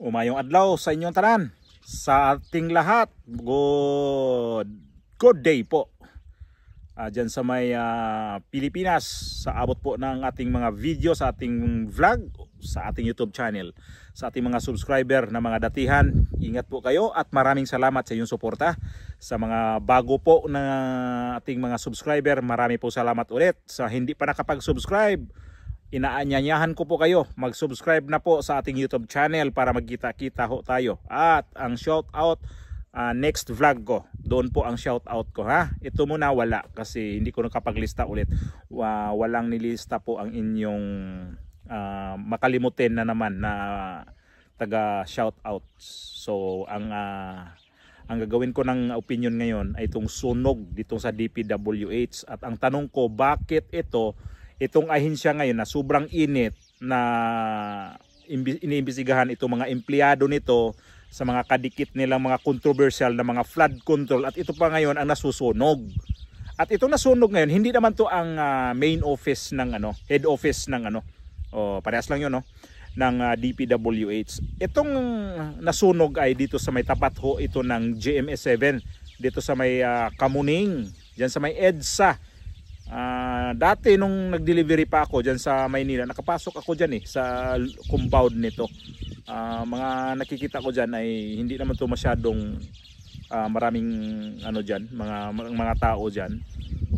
Umayong adlaw sa inyong tanan, sa ating lahat. Good day po. Diyan sa may Pilipinas, sa abot po ng ating mga video, sa ating vlog, sa ating YouTube channel, sa ating mga subscriber na mga datihan. Ingat po kayo at maraming salamat sa inyong suporta. Sa mga bago po na ating mga subscriber, marami po salamat ulit. Sa hindi pa nakapag-subscribe, inaanyayahan ko po kayo, mag-subscribe na po sa ating YouTube channel para magkita-kita ho tayo. At ang shout out, next vlog ko, doon po ang shout out ko ha. Ito muna wala kasi hindi ko nakapaglista ulit. Walang nilista po ang inyong makalimutin na naman na taga shout out. So ang gagawin ko ng opinion ngayon ay itong sunog dito sa DPWH. At ang tanong ko, bakit itong ahensya ngayon na sobrang init na iniimbestigahan itong mga empleyado nito sa mga kadikit nilang mga controversial na mga flood control, at ito pa ngayon ang nasusunog. At itong nasunog ngayon, hindi naman to ang main office ng head office ng parehas lang yun ng DPWH. Itong nasunog ay dito sa may tapat ho ito ng GMS7, dito sa may Kamuning, diyan sa may EDSA. Dati nung nag-delivery pa ako dyan sa Maynila, nakapasok ako dyan sa compound nito. Mga nakikita ko dyan ay hindi naman to masyadong maraming dyan, mga tao dyan.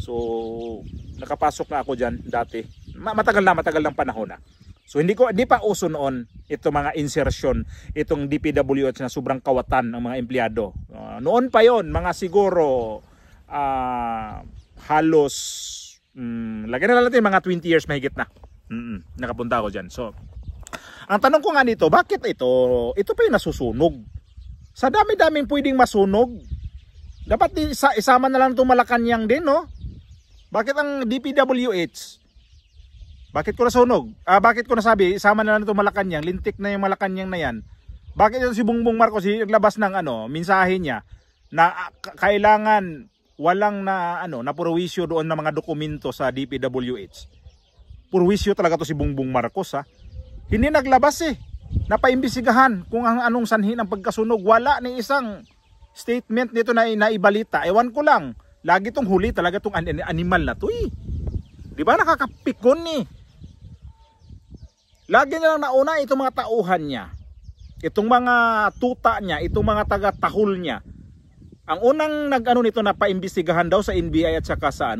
So nakapasok na ako dyan dati, matagal lang panahon na. So hindi pa uso noon ito mga insertion, itong DPWH na sobrang kawatan ng mga empleyado. Noon pa yon, mga siguro halos lagyan na lang natin mga 20 years mahigit na. Nakapunta ako dyan. So ang tanong ko nga dito, bakit ito pa yung nasusunog? Sa dami-daming pwedeng masunog, dapat isama na lang itong Malacanang din, no? Bakit ang DPWH, bakit ko nasunog? Bakit ko nasabi isama na lang itong Malacanang, lintik na yung Malacanang na yan? Bakit ito si Bongbong Marcos naglabas ng mensahe niya na kailangan walang na purwisyo doon na mga dokumento sa DPWH? Purwisyo talaga to si Bongbong Marcos, ha. Hindi naglabas napaimbisigahan kung anong sanhi ng pagkasunog. Wala ni isang statement nito na naibalita. Ewan ko lang, lagi tong huli talaga tong animal na to Di ba nakakapikon Lagi na lang nauna itong mga tauhan niya, itong mga tuta niya, itong mga taga-tahol niya. Ang unang nito na paimbestigahan daw sa NBI at saka sa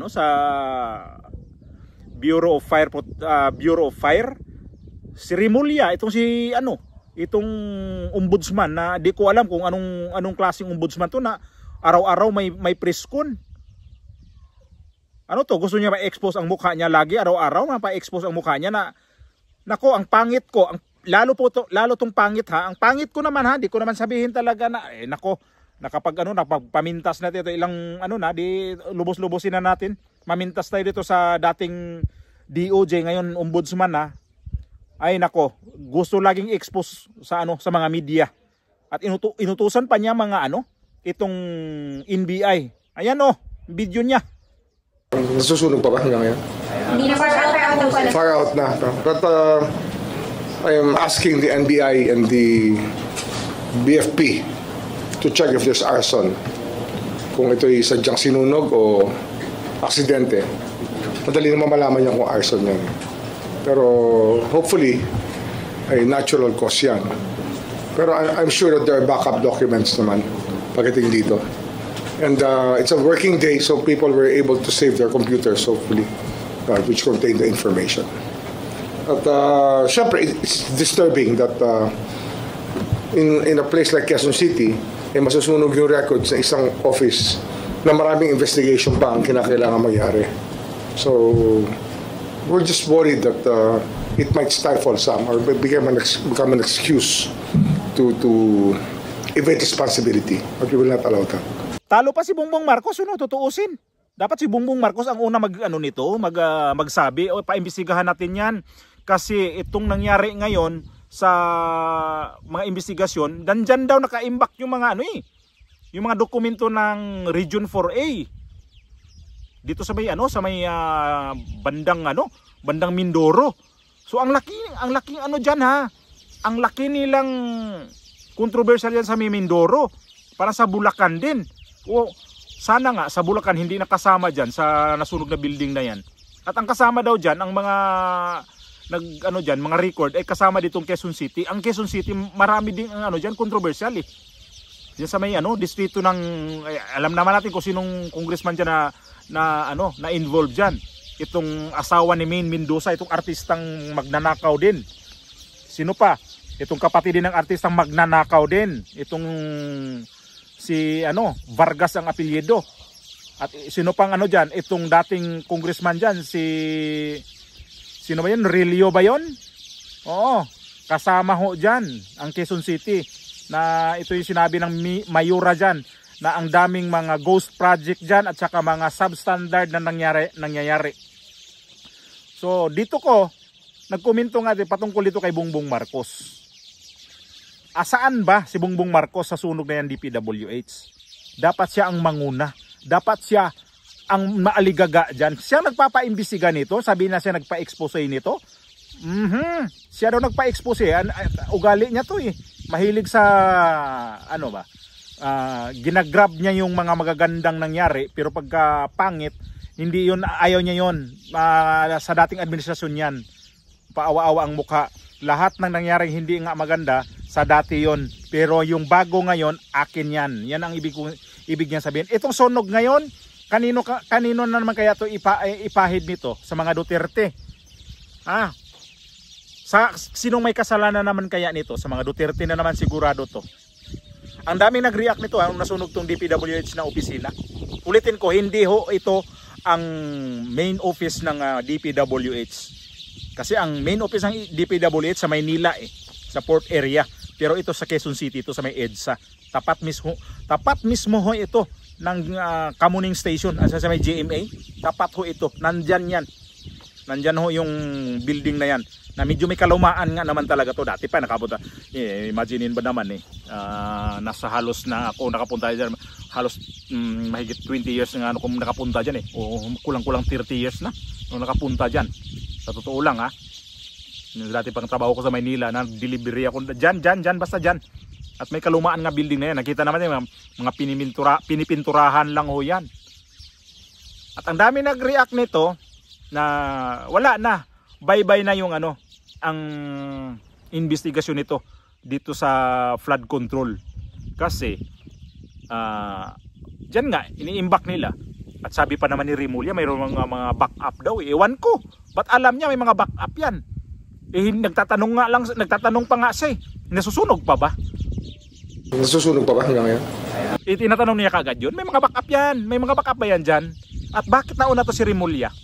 Bureau of Fire, si Rimulya, itong itong ombudsman na di ko alam kung anong klaseng ombudsman to na araw-araw may preskon. Gusto niya ma-expose ang mukha niya lagi, araw-araw ma-expose ang mukha niya na nako, ang pangit ko, lalo tong pangit ha. Ang pangit ko naman di ko naman sabihin talaga na nako, napagpamintas natin ito ilang di lubos-lubosin na natin. Mamintas tayo dito sa dating DOJ, ngayon ombudsman ay nako, gusto laging expose sa mga media. At inutusan pa niya mga itong NBI. Ayan video niya. Nasusunog pa ba hanggang ngayon? Hindi na far out na. But I am asking the NBI and the BFP to check if there's arson. Kung ito'y sadyang sinunog o aksidente. Madali naman malaman niya kung arson yan. Pero hopefully ay natural cause yan. Pero I'm sure that there are backup documents naman pagdating dito. And it's a working day, so people were able to save their computers, hopefully, which contain the information. At syempre, it's disturbing that in a place like Quezon City, masusunog yung records sa isang office na maraming investigation pa ang kinakailangan mangyari. So we're just worried that it might stifle some or become an excuse to evade responsibility, but we will not allow that. Talo pa si Bongbong Marcos, tutuusin. Dapat si Bongbong Marcos ang una magsabi o paimbestigahan natin yan. Kasi itong nangyari ngayon sa mga investigasyon, dandyan daw nakaimbak yung mga yung mga dokumento ng Region 4A. Dito sa may bandang bandang Mindoro. So ang laking diyan ha. ang laki nilang controversial yan sa Mindoro. Para sa Bulacan din. O, sana nga sa Bulacan hindi nakasama dyan sa nasunog na building na yan. At ang kasama daw dyan, ang mga mga record ay kasama ditong Quezon City. Ang Quezon City marami ding dyan controversial eh. Diyan sa may distrito ng alam naman natin kung sinong congressman diyan na involved diyan. Itong asawa ni Maine Mendoza, itong artistang magnanakaw din. Sino pa? Itong kapatid din ng artistang magnanakaw din. Itong si Vargas ang apelyido. At sino pang diyan? Itong dating congressman diyan sino ba yun? Relio ba yun? Oo, kasama ho dyan ang Quezon City. Na ito yung sinabi ng Mayura dyan, na ang daming mga ghost project dyan at saka mga substandard na nangyayari. So dito ko, nagkomento nga din patungkol dito kay Bongbong Marcos. Asaan ba si Bongbong Marcos sa sunog na yan DPWH? Dapat siya ang manguna. Dapat siya ang maaligaga dyan. Siya nagpapaimbestiga nito. Sabi na siya nagpa-expose nito. Siya daw nagpa-expose. Ugali niya to eh. Mahilig sa ginagrab niya yung mga magagandang nangyari. Pero pagka pangit, hindi yun, ayaw niya yun. Sa dating administrasyon yan, paawa-awa ang mukha. Lahat ng nangyari hindi nga maganda, sa dati yon. Pero yung bago ngayon, akin yan. Yan ang ibig niya sabihin. Itong sunog ngayon, kanino na naman kaya to ipahid nito? Sa mga Duterte. Sinong may kasalanan naman kaya nito? Sa mga Duterte na naman sigurado to. Ang dami nag-react nito ang nasunog tong DPWH na opisina. Ulitin ko, hindi ho ito ang main office ng DPWH. Kasi ang main office ng DPWH sa Maynila sa port area. Pero ito sa Quezon City, ito sa may EDSA. Tapat mismo ho ito ng Kamuning Station sa may GMA. Tapat ho ito, nandyan yan. Nandyan ho yung building na yan, na medyo may kalumaan nga naman talaga to. Dati pa nakapunta, imaginein ba naman nasa halos na ako nakapunta dyan, halos mahigit 20 years nga ako nakapunta dyan o kulang-kulang 30 years na nakapunta dyan. Sa totoo lang dati pang trabaho ko sa Maynila, na delivery ako dyan, basta dyan. At may kalumaan nga building na yan. Nakita naman yung mga pinipinturahan lang ho yan. At ang dami nag-react nito na wala na. Bye-bye na yung ang investigasyon nito dito sa flood control. Kasi dyan nga, iniimbak nila. At sabi pa naman ni Rimulya, mayroon mga backup daw. Ewan ko. Ba't alam niya may mga backup yan? Nagtatanong pa nga siya nasusunog pa ba? Nasusunog pa ba hanggang ngayon? Tinatanong niya kagad yun. May mga backup yan. May mga backup ba yan dyan? At bakit nauna to si Rimulya?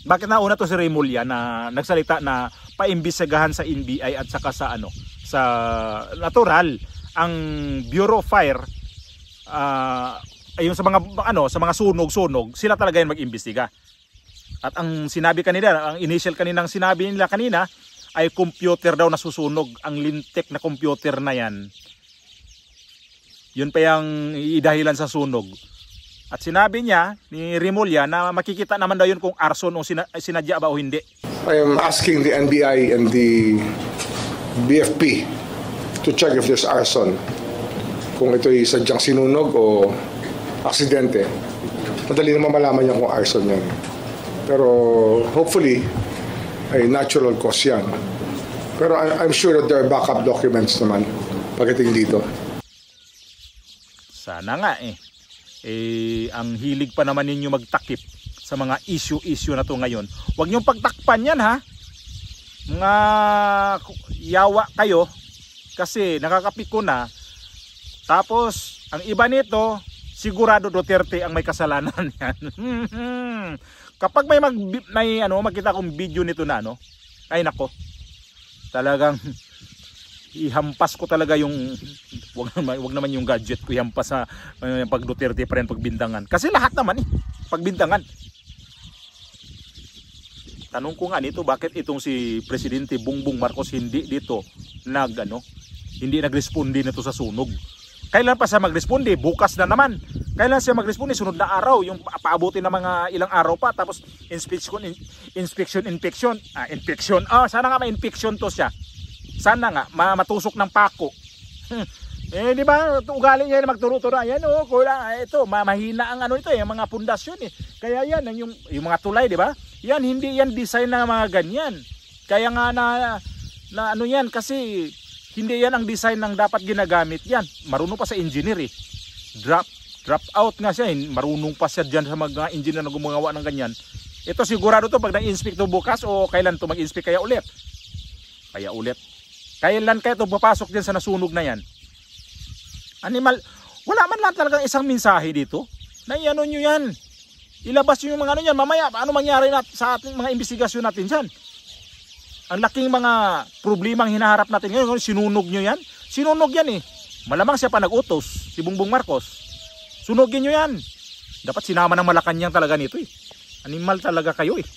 Bakit nauna to si Rimulya na nagsalita na paimbestigahan sa NBI at saka sa sa natural ang Bureau of Fire yung sa mga sunog sila talaga yung mag-imbestiga. At ang sinabi kanina, ang initial kaninang sinabi nila kanina ay computer daw nasusunog. Ang lintik na computer na yan, yun pa yung idahilan sa sunog. At sinabi niya ni Rimulya na makikita naman daw yun kung arson o sinadya ba o hindi. I am asking the NBI and the BFP to check if there's arson. Kung ito'y sadyang sinunog o aksidente. Madali naman malaman niya kung arson yan. Pero hopefully ay natural cause yan. Pero I'm sure that there are backup documents naman pagdating dito. Sana nga ang hilig pa naman ninyo magtakip sa mga issue na to ngayon. Huwag niyong pagtakpan yan mga yawa kayo kasi nakakapiko na. Tapos ang iba nito sigurado Duterte ang may kasalanan yan. Kapag may makita akong video nito na ay nako. Talagang ihampas ko talaga yung wag naman yung gadget ko ihampas sa pag Duterte pa rin pagbintangan. Kasi lahat naman pagbintangan. Tanong ko nga nito, bakit itong si Presidente Bongbong Marcos hindi dito hindi nagresponde nito sa sunog? Kailan pa siya magresponde? Bukas na naman. Kailan siya magresponde? Sunod na araw. Yung paabutin na mga ilang araw pa. Tapos inspection. Sana nga may inspection to siya. Sana nga matusok ng pako. Eh di ba ugali niya na magturo-turo. Ayan oh, kulang ito, mahina ang ano ito yung mga pundasyon eh. Kaya yan yung mga tulay, di ba? Yan hindi yan design ng mga ganyan. Kaya nga na ano yan kasi hindi yan ang design ng dapat ginagamit yan. Marunong pa sa engineer eh. Drop out nga siya eh. Marunong pa siya diyan sa mga engineer na gumawa ng ganyan. Ito sigurado to pag na-inspect to bukas o kailan to mag-inspect kaya ulit. Kailan kaya to papasok diyan sa nasunog na yan? Animal, wala man lang talagang isang mensahe dito. Na ano nyo yan. Ilabas nyo yung mga ano yan. Mamaya, ano mangyari sa ating mga investigasyon natin dyan? Ang laking mga problemang hinaharap natin ngayon. Sinunog nyo yan. Sinunog yan eh. Malamang siya pa nag-utos. Si Bongbong Marcos. Sunugin nyo yan. Dapat sinama ng Malacanang talaga nito eh. Animal talaga kayo eh.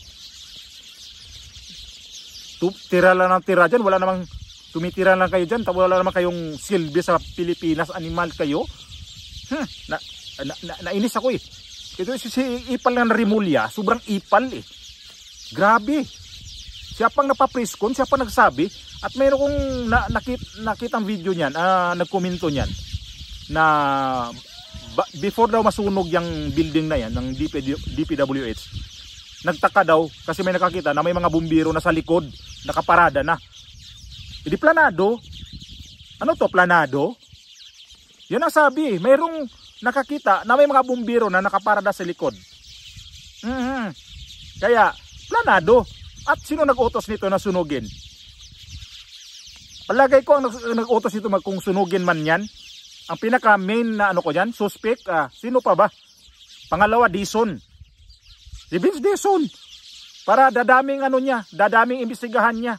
Tira lang ng tira dyan. Wala namang tumitira lang kayo dyan, wala naman kayong silbi sa Pilipinas, animal kayo. Nainis ako eh. Ito si ipal ng Rimulya, sobrang ipal eh. Grabe. Siya pang napapriskon, siya pang nagsabi, at mayroon kong nakitang video niyan, nagkomento niyan, na before daw masunog yung building na yan, ng DPWH, nagtaka daw, kasi may nakakita na may mga bumbiro na sa likod, nakaparada na. Hindi planado. Ano to, planado? Yan ang sabi. Mayroong nakakita na may mga bumbiro na nakaparada sa likod. Kaya, planado. At sino nag-utos nito na sunugin? Palagay ko ang nag-utos nito kung sunugin man yan. Ang pinaka main na ano ko yan, suspect, sino pa ba? Pangalawa, Dizon. Si Vince Dizon. Para dadaming ano niya, dadaming imbestigahan niya.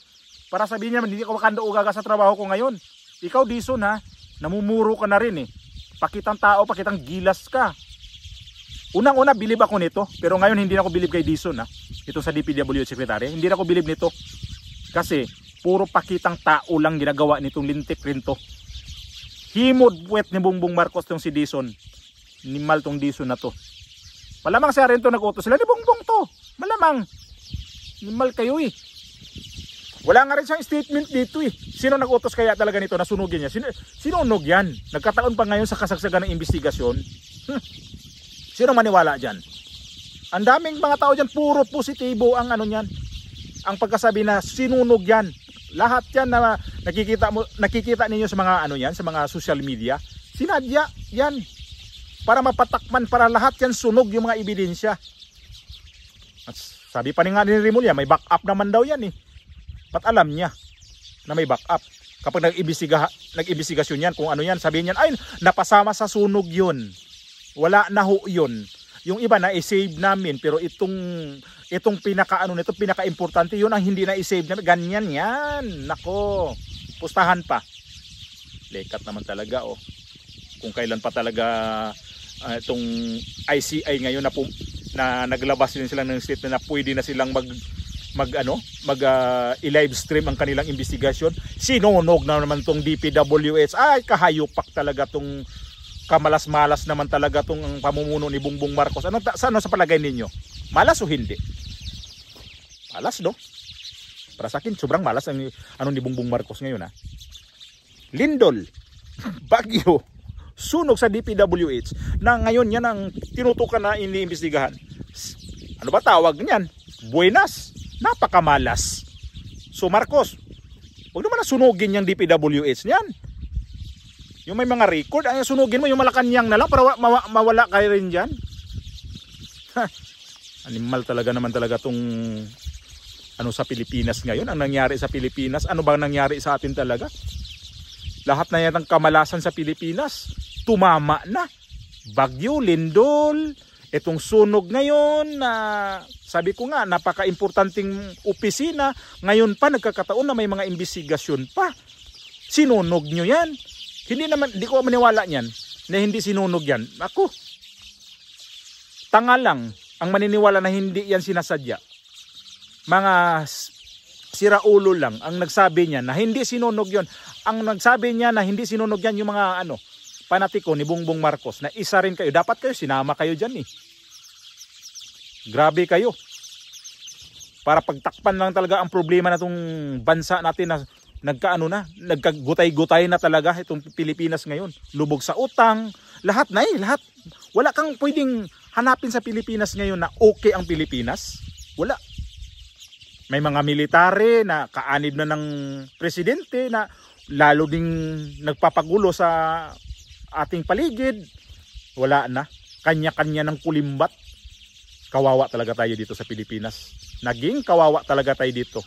Para sabihin niya, hindi ko makanda ugaga sa trabaho ko ngayon. Ikaw, Dizon ha, namumuro ka na rin eh. Pakitang tao, pakitang gilas ka. Unang-una, bilib ako nito. Pero ngayon, hindi na ako bilib kay Dizon ha. Ito sa DPWH Secretary. Hindi na ako bilib nito. Kasi, puro pakitang tao lang ginagawa nitong lintik rin to. Himod puwet ni Bongbong Marcos tong si Dizon. Nimal tong Dizon na to. Malamang siya rin to nag-utos sila ni Bongbong to. Malamang. Nimal kayo eh. Wala nga rin siyang statement dito eh. Sino nag-utos kaya talaga nito na sunugin niya? Sinunog yan. Nagkataon pa ngayon sa kasagsagan ng investigasyon. Sino maniwala dyan? Ang daming mga tao dyan, puro positibo ang ano niyan. Ang pagkasabi na sinunog yan. Lahat yan na nakikita ninyo sa mga ano yan, sa mga social media. Sinadya yan. Para mapatakman, para lahat yan sunog yung mga ebidensya. At sabi pa nga ni Rimulya, may backup naman daw yan eh. Ba't alam niya na may backup? Kapag nag-imbestigasyon yan, kung ano yan, sabihin niyan, ay, napasama sa sunog yun. Wala na ho yun. Yung iba na i-save namin, pero itong pinaka-importante, yun ang hindi na i-save namin. Ganyan yan. Nako, pustahan pa. Lekat naman talaga, oh. Kung kailan pa talaga itong ICI ngayon na naglabas din sila ng statement na pwede na silang i-live stream ang kanilang investigasyon. Sinunog na naman tong DPWH. Ay, kahayupak talaga tong kamalas-malas naman talaga tong pamumuno ni Bongbong Marcos. Ano sa palagay ninyo? Malas o hindi? Malas, no? Para sa akin, sobrang malas ang ni Bongbong Marcos ngayon, ha? Lindol, Baguio, sunog sa DPWH na ngayon yan ang tinutukan na iniimbestigahan. Ano ba tawag niyan? Buenas. Napakamalas. So Marcos, huwag naman na sunugin yung DPWH niyan. Yung may mga record, ay sunugin mo yung Malacanang na lang para mawala kayo rin dyan. Animal talaga naman talaga tong ano sa Pilipinas ngayon. Ang nangyari sa Pilipinas, ano ba nangyari sa atin talaga? Lahat na yan ang kamalasan sa Pilipinas, tumama na. Bagyo, lindol, itong sunog ngayon na sabi ko nga napaka-importanting opisina, ngayon pa nagkakataon na may mga investigasyon pa. Sinunog nyo yan. Hindi ko maniwala niyan na hindi sinunog yan. Ako, tanga lang ang maniniwala na hindi yan sinasadya. Mga siraulo lang ang nagsabi niya na hindi sinunog yon. Ang nagsabi niya na hindi sinunog yan yung mga panatiko ni Bongbong Marcos na isa rin kayo. Dapat kayo, sinama kayo dyan eh. Grabe kayo. Para pagtakpan lang talaga ang problema na itong bansa natin na nagkagutay-gutay na talaga itong Pilipinas ngayon. Lubog sa utang, lahat na lahat. Wala kang pwedeng hanapin sa Pilipinas ngayon na okay ang Pilipinas. Wala. May mga military na kaanib na ng presidente na lalo ding nagpapagulo sa ating paligid. Wala na. Kanya-kanya ng kulimbat. Kawawa talaga tayo dito sa Pilipinas. Naging kawawa talaga tayo dito.